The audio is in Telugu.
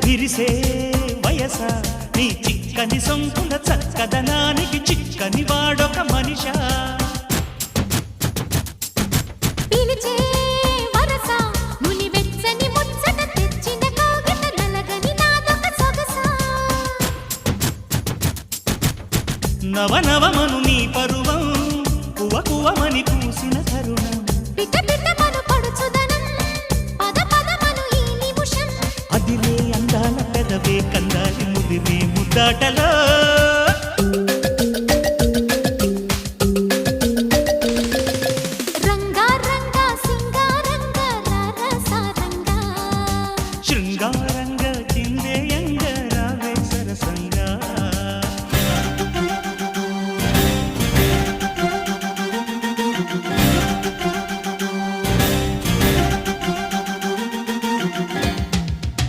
విరిసే వయస నీ చిక్కని సొంపుల చక్కదనానికి చిక్కని వాడొక మనిషా పిలిచే వరస ముని వెచ్చని ముచ్చట తెచ్చిన కోగిట నలగని నాదొక సొగసా నవనవమను నీ పరువం కువ కువమని పూసిన తరుణం పిట పిటమను పడుచుదనం పద పదమను ఈ నిమిషం అదిలే అందాల పెదవే కందాలి ముదిరే ముద్దాటలో రంగా రంగా సింగారంగా రరసారంగా శృంగారంగ